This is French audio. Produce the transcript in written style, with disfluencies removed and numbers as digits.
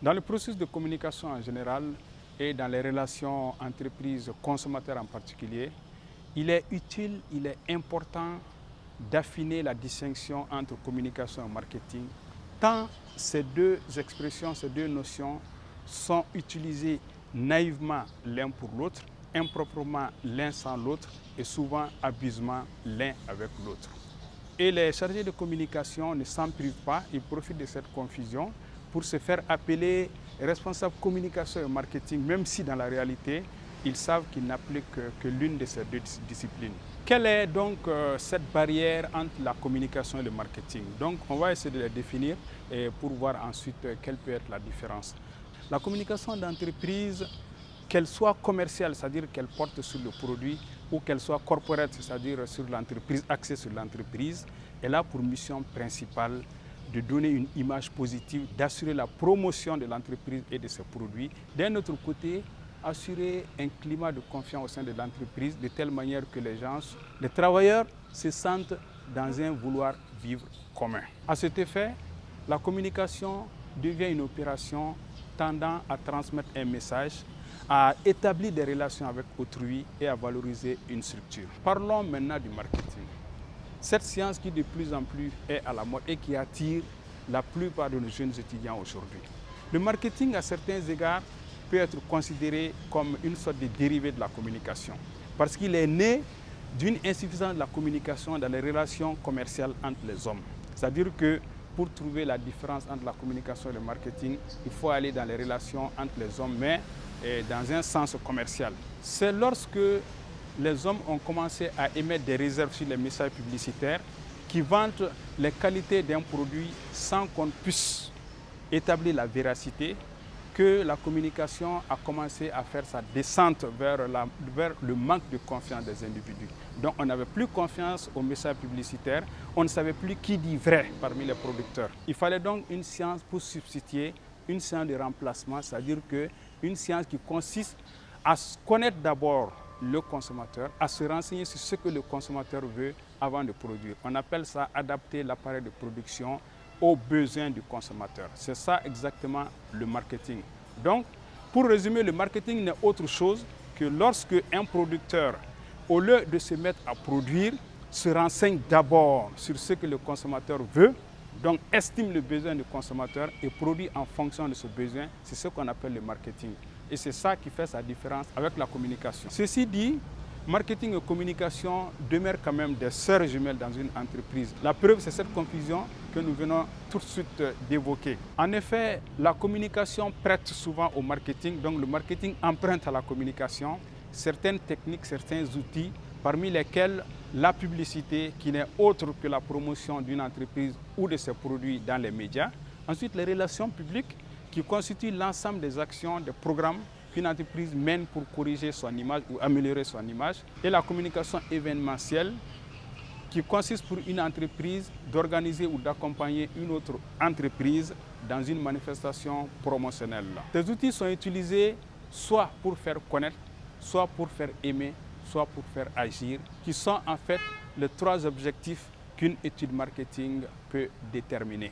Dans le processus de communication en général et dans les relations entreprises-consommateurs en particulier, il est utile, il est important d'affiner la distinction entre communication et marketing, tant ces deux expressions, ces deux notions sont utilisées naïvement l'un pour l'autre, improprement l'un sans l'autre et souvent abusivement l'un avec l'autre. Et les chargés de communication ne s'en privent pas, ils profitent de cette confusion pour se faire appeler responsable communication et marketing, même si dans la réalité, ils savent qu'ils n'appliquent que l'une de ces deux disciplines. Quelle est donc cette barrière entre la communication et le marketing? Donc on va essayer de la définir et pour voir ensuite quelle peut être la différence. La communication d'entreprise, qu'elle soit commerciale, c'est-à-dire qu'elle porte sur le produit, ou qu'elle soit corporate, c'est-à-dire sur l'entreprise, axée sur l'entreprise, elle a pour mission principale de donner une image positive, d'assurer la promotion de l'entreprise et de ses produits. D'un autre côté, assurer un climat de confiance au sein de l'entreprise de telle manière que les travailleurs se sentent dans un vouloir vivre commun. À cet effet, la communication devient une opération tendant à transmettre un message, à établir des relations avec autrui et à valoriser une structure. Parlons maintenant du marketing. Cette science qui de plus en plus est à la mode et qui attire la plupart de nos jeunes étudiants aujourd'hui. Le marketing, à certains égards, peut être considéré comme une sorte de dérivé de la communication, parce qu'il est né d'une insuffisance de la communication dans les relations commerciales entre les hommes. C'est-à-dire que pour trouver la différence entre la communication et le marketing, il faut aller dans les relations entre les hommes, mais dans un sens commercial. C'est lorsque les hommes ont commencé à émettre des réserves sur les messages publicitaires qui vantent les qualités d'un produit sans qu'on puisse établir la véracité, que la communication a commencé à faire sa descente vers le manque de confiance des individus. Donc on n'avait plus confiance aux messages publicitaires, on ne savait plus qui dit vrai parmi les producteurs. Il fallait donc une science pour substituer une science de remplacement, c'est-à-dire une science qui consiste à connaître d'abord le consommateur, à se renseigner sur ce que le consommateur veut avant de produire. On appelle ça adapter l'appareil de production aux besoins du consommateur. C'est ça exactement le marketing. Donc, pour résumer, le marketing n'est autre chose que lorsque un producteur, au lieu de se mettre à produire, se renseigne d'abord sur ce que le consommateur veut, donc estime le besoin du consommateur et produit en fonction de ce besoin. C'est ce qu'on appelle le marketing. Et c'est ça qui fait sa différence avec la communication. Ceci dit, marketing et communication demeurent quand même des sœurs jumelles dans une entreprise. La preuve, c'est cette confusion que nous venons tout de suite d'évoquer. En effet, la communication prête souvent au marketing, donc le marketing emprunte à la communication certaines techniques, certains outils, parmi lesquels la publicité, qui n'est autre que la promotion d'une entreprise ou de ses produits dans les médias. Ensuite, les relations publiques, qui constituent l'ensemble des actions, des programmes qu'une entreprise mène pour corriger son image ou améliorer son image. Et la communication événementielle, qui consiste pour une entreprise d'organiser ou d'accompagner une autre entreprise dans une manifestation promotionnelle. Ces outils sont utilisés soit pour faire connaître, soit pour faire aimer, soit pour faire agir, qui sont en fait les trois objectifs qu'une étude marketing peut déterminer.